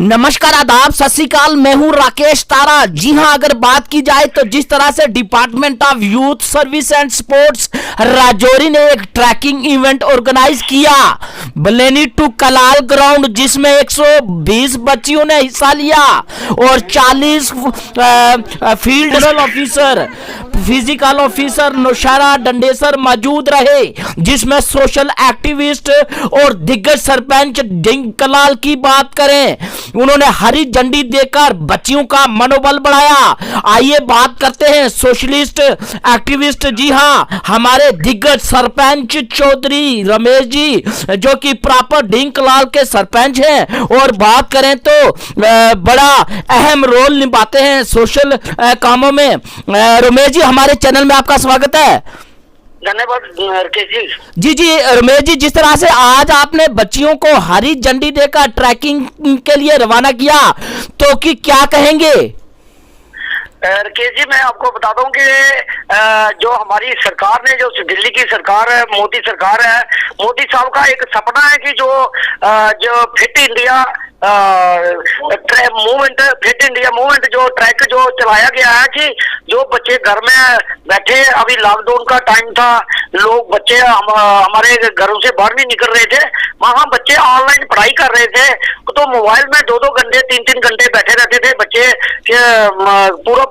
नमस्कार, आदाब, सत श्री अकाल। मैं हूं राकेश तारा। जी हां, अगर बात की जाए तो जिस तरह से department of youth service and sports Rajouri ने एक ट्रैकिंग इवेंट ऑर्गेनाइज किया बलेनी टू कलाल ग्राउंड, जिसमें 120 बच्चियों ने हिस्सा लिया और 40 field officer, physical officer, Nowshera Dandesar मौजूद रहे, जिसमें सोशल एक्टिविस्ट और दिग्गज सरपंच डिंकलाल की बात करें, उन्होंने हरी झंडी देकर बच्चियों का मनोबल बढ़ाया। आइए बात करते हैं सोशलिस्ट एक्टिविस्ट, जी हां, हमारे दिग्गज सरपंच चौधरी रमेश जी, जो कि प्रॉपर डिंकलाल के सरपंच हैं और बात करें तो बड़ा अहम रोल निभाते हैं सोशल कामों में। रमेश जी, हमारे चैनल में आपका स्वागत है। धन्यवाद जी जी रमेश जी, जिस तरह से आज आपने बच्चियों को हरी झंडी देकर ट्रैकिंग के लिए रवाना किया, तो कि क्या कहेंगे? राकेश जी, मैं आपको बता दूं कि जो हमारी सरकार ने, जो दिल्ली की सरकार है, मोदी सरकार है, मोदी साहब का एक सपना है कि जो fit India movement, fit India movement जो ट्रैक जो चलाया गया है, कि जो बच्चे घर में बैठे, अभी लॉकडाउन का टाइम था, लोग बच्चे हमारे घरों से बाहर नहीं निकल रहे थे, वहां बच्चे ऑनलाइन पढ़ाई कर रहे थे, तो मोबाइल में 2-2 घंटे 3-3 घंटे बैठे रहते थे बच्चे,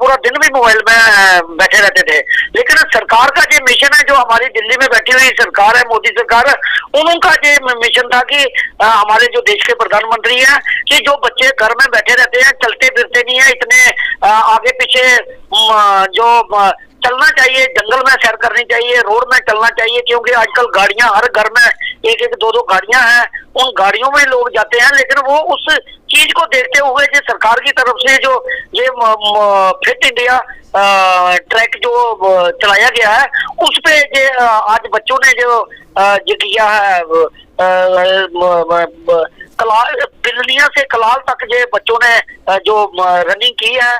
पूरा दिन भी मोबाइल में बैठे रहते थे। लेकिन सरकार का जो मिशन है, जो हमारी दिल्ली में बैठी हुई सरकार है, मोदी सरकार, उनका जो मिशन था कि हमारे जो देश के प्रधानमंत्री हैं, कि जो बच्चे घर में बैठे रहते हैं, चलते फिरते नहीं है, इतने आगे पीछे जो चलना चाहिए, जंगल में सैर करनी चाहिए, रोड में चलना चाहिए, क्योंकि आजकल गाड़ियां हर घर में 1-1, 2-2 गाड़ियां हैं, उन गाड़ियों में लोग जाते हैं। लेकिन वो उस चीज को देखते हुए जो सरकार की तरफ से जो ये फिट इंडिया ट्रैक जो चलाया गया है, उस पे आज बच्चों ने जो किया है, बिल्लियां से कलाल तक जो बच्चों ने जो रनिंग की है,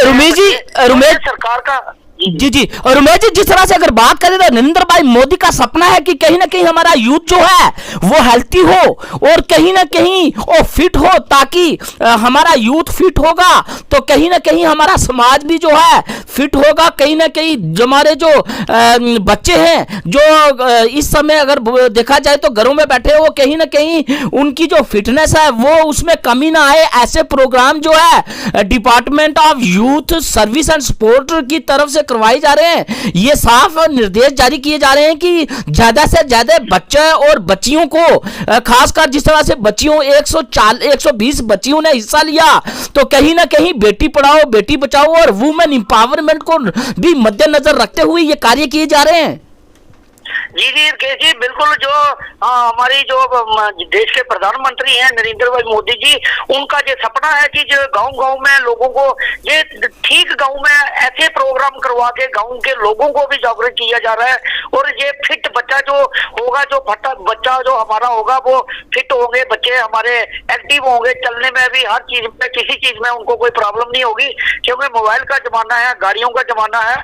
रमेश जी, रमेश सरकार का जी जी और रमेश जी, जिस तरह से अगर बात करें तो नरेंद्र भाई मोदी का सपना है कि कहीं ना कहीं हमारा यूथ जो है वो हेल्थी हो और कहीं ना कहीं वो फिट हो, ताकि हमारा यूथ फिट होगा तो कहीं ना कहीं हमारा समाज भी जो है फिट होगा। कहीं ना कहीं हमारे जो बच्चे हैं, जो इस समय अगर देखा जाए तो घरों में बैठे हो, कहीं ना कहीं उनकी जो फिटनेस है वो उसमें कमी ना आए, ऐसे प्रोग्राम जो है department of youth service and sport की तरफ से करवाए जा रहे हैं। ये साफ निर्देश जारी किए जा रहे हैं कि ज्यादा से ज्यादा बच्चे और बच्चियों को, खासकर जिस तरह से बच्चियों 120 बच्चियों ने हिस्सा लिया, तो कहीं ना कहीं बेटी पढ़ाओ बेटी बचाओ और वुमेन इंपावरमेंट को भी मद्देनजर रखते हुए ये कार्य किए जा रहे हैं। जी जी बिल्कुल, जो हमारी जो देश के प्रधानमंत्री हैं नरेंद्र भाई मोदी जी, उनका जो सपना है कि जो गांव-गांव में लोगों को, ये ठीक गांव में ऐसे प्रोग्राम करवा के गांव के लोगों को भी जागरूक किया जा रहा है, और ये फिट बच्चा जो होगा, जो बच्चा जो हमारा होगा, वो फिट होंगे बच्चे, हमारे एक्टिव होंगे, चलने में भी, हर चीज में, किसी चीज में उनको कोई प्रॉब्लम नहीं होगी, क्योंकि मोबाइल का जमाना है, गाड़ियों का जमाना है,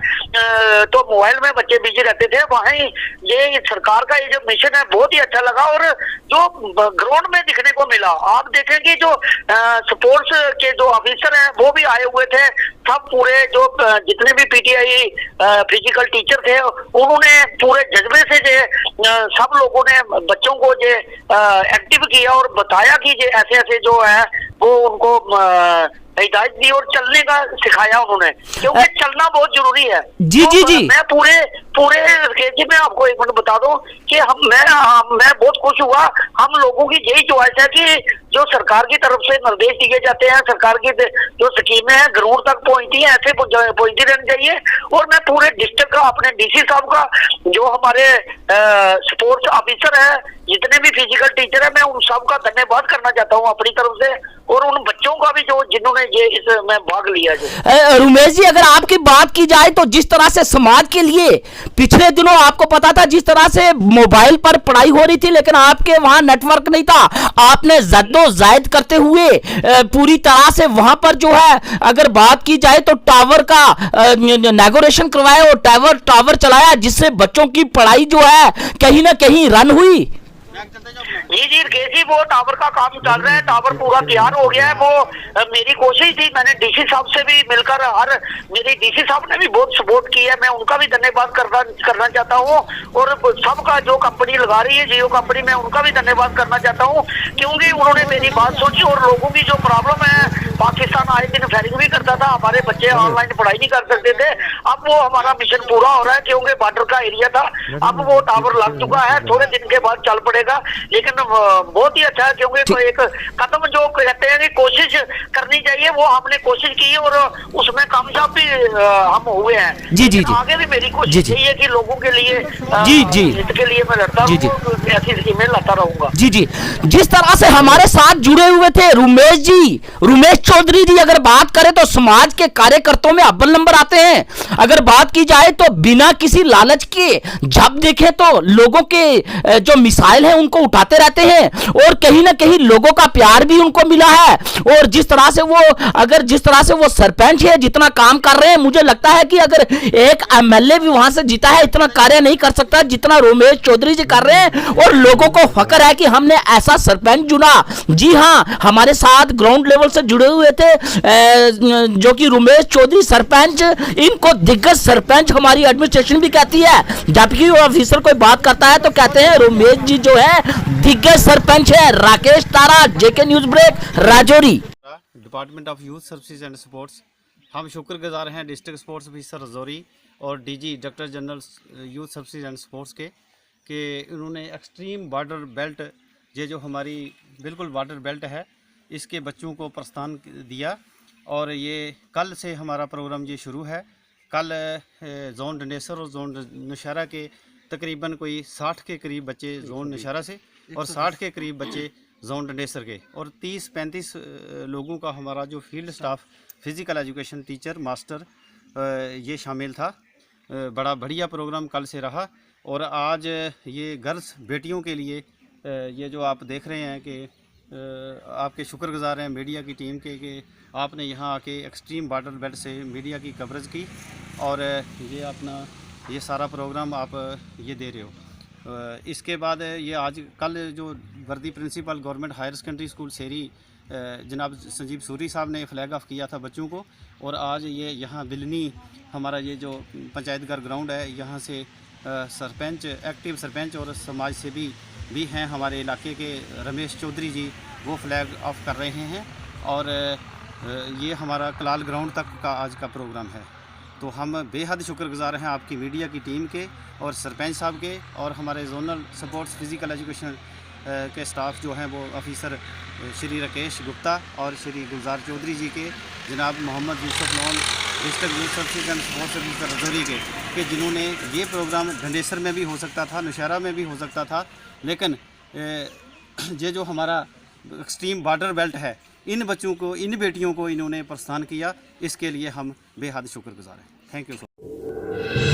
तो मोबाइल में बच्चे बिजी रहते थे। वहीं ये सरकार का ये जो मिशन है बहुत ही अच्छा लगा, और जो ग्राउंड में दिखने को मिला, आप देखेंगे जो स्पोर्ट्स के जो ऑफिसर हैं वो भी आए हुए थे, सब पूरे जो जितने भी पीटीआई फिजिकल टीचर थे, उन्होंने पूरे जज्बे से सब लोगों ने बच्चों को एक्टिव किया और बताया कि ऐसे ऐसे जो है वो उनको हिदायत दी और चलने का सिखाया उन्होंने, क्योंकि चलना बहुत जरूरी है। जी तो जी जी, मैं पूरे मैं आपको एक मिनट बता दूं कि मैं बहुत खुश हुआ। हम लोगों की यही चॉइस है कि जो सरकार की तरफ से निर्देश दिए जाते हैं, सरकार की जो स्कीमें हैं ग्राउंड तक पहुंचती हैं, ऐसे पहुंचती रहनी चाहिए। और मैं पूरे डिस्ट्रिक्ट का, अपने डीसी साहब का, जो हमारे स्पोर्ट्स ऑफिसर है, जितने भी फिजिकल टीचर है, मैं उन सब का धन्यवाद करना चाहता हूँ अपनी तरफ से, और उन बच्चों का भी जो जिन्होंने ये इसमें भाग लिया। रमेश जी, अगर आपकी बात की जाए तो जिस तरह से समाज के लिए पिछले दिनों आपको पता था, जिस तरह से मोबाइल पर पढ़ाई हो रही थी, लेकिन आपके वहां नेटवर्क नहीं था, आपने जद्दोजहद करते हुए पूरी तरह से वहां पर जो है, अगर बात की जाए तो टावर का इनॉग्रेशन करवाया और टावर चलाया, जिससे बच्चों की पढ़ाई जो है कहीं ना कहीं रन हुई। जी जी राकेश जी, वो टावर का काम चल रहा है, टावर पूरा तैयार हो गया है। वो मेरी कोशिश थी, मैंने डीसी साहब से भी मिलकर मेरी डीसी साहब ने भी बहुत सपोर्ट किया है, मैं उनका भी धन्यवाद करना चाहता हूँ। और सबका जो कंपनी लगा रही है जियो कंपनी, मैं उनका भी धन्यवाद करना चाहता हूँ, क्योंकि उन्होंने मेरी बात सोची। और लोगों की जो प्रॉब्लम है, पाकिस्तान आए दिन फायरिंग भी करता था, हमारे बच्चे ऑनलाइन पढ़ाई नहीं कर सकते थे, अब वो हमारा मिशन पूरा हो रहा है, क्योंकि बॉर्डर का एरिया था। अब वो टावर लग चुका है, थोड़े दिन के बाद चल पड़ेगा, लेकिन बहुत ही अच्छा है, क्योंकि कोई एक कदम जो कहते हैं कि कोशिश करनी चाहिए, वो हमने कोशिश की है और उसमें कामयाब भी हम हुए हैं। जी जी जी, आगे भी मेरी कोशिश यही है कि लोगों के लिए जी जी इसके लिए मैं लड़ता रहूं, ऐसी स्कीमें लाता रहूंगा। जी जी, जिस तरह से हमारे साथ जुड़े हुए थे रुमेश चौधरी जी, अगर बात करें तो समाज के कार्यकर्ताओं में अव्वल नंबर आते हैं। अगर बात की जाए तो बिना किसी लालच के जब देखे तो लोगों के जो मिसाइल है उनको उठाते रहते हैं, और कहीं ना कहीं लोगों का प्यार भी उनको मिला है। और जिस तरह से वो सरपंच है, जितना काम कर रहे हैं, मुझे लगता है कि अगर एक एमएलए भी वहां से जीता है, इतना कार्य नहीं कर सकता जितना रुमेश चौधरी जी कर रहे हैं। और लोगों को फक्र है कि हमने ऐसा सरपंच चुना। जी हां, हमारे साथ ग्राउंड लेवल से जुड़े हुए थे जो कि रुमेश चौधरी सरपंच, इनको दिग्गज सरपंच हमारी एडमिनिस्ट्रेशन भी कहती है, जबकि वो ऑफिसर कोई बात करता है तो कहते हैं रुमेश जी जो है दिग्गज सरपंच है। Rakesh Tara, JK news break, Rajouri. Department of youth services and sports, हम शुक्रगुजार हैं डिस्ट्रिक्ट स्पोर्ट्स ऑफिसर राजौरी और DG director general youth services and sports के, कि उन्होंने एक्सट्रीम बॉर्डर बेल्ट, ये जो हमारी बिल्कुल बॉर्डर बेल्ट है, इसके बच्चों को प्रस्थान दिया। और ये कल से हमारा प्रोग्राम ये शुरू है। कल जोन डंडेसर और जोन नौशहरा के तकरीबन कोई 60 के करीब बच्चे जोन नौशहरा से और 60 के करीब बच्चे जोन डंडेसर के, और 30-35 लोगों का हमारा जो field staff, physical education teacher, master, ये शामिल था। बड़ा बढ़िया प्रोग्राम कल से रहा। और आज ये गर्ल्स बेटियों के लिए ये जो आप देख रहे हैं कि आपके शुक्रगुजार हैं मीडिया की टीम के, कि आपने यहाँ आके एक्सट्रीम बॉर्डर बेल्ट से मीडिया की कवरेज की, और ये अपना ये सारा प्रोग्राम आप ये दे रहे हो। इसके बाद ये आज कल जो वर्दी principal government higher secondary school Seri जनाब संजीव सूरी साहब ने फ्लैग ऑफ किया था बच्चों को, और आज ये यहाँ बिलनी हमारा ये जो पंचायत घर ग्राउंड है, यहाँ से सरपंच, एक्टिव सरपंच और समाज सेवी भी हैं हमारे इलाके के, रमेश चौधरी जी, वो फ्लैग ऑफ कर रहे हैं। और ये हमारा कलाल ग्राउंड तक का आज का प्रोग्राम है। तो हम बेहद शुक्रगुजार हैं आपकी मीडिया की टीम के और सरपंच साहब के, और हमारे जोनल सपोर्ट्स फिज़िकल एजुकेशन के स्टाफ जो हैं वो ऑफिसर श्री राकेश गुप्ता और श्री गुलजार चौधरी जी के, जनाब Mohammad Yusuf Lone district youth services and sports officer Rajouri के, कि जिन्होंने ये प्रोग्राम ढंडेसर में भी हो सकता था, नौशहरा में भी हो सकता था, लेकिन ये जो हमारा एक्सट्रीम बॉर्डर बेल्ट है, इन बच्चों को, इन बेटियों को इन्होंने प्रस्थान किया, इसके लिए हम बेहद शुक्रगुजार हैं। Thank you so much.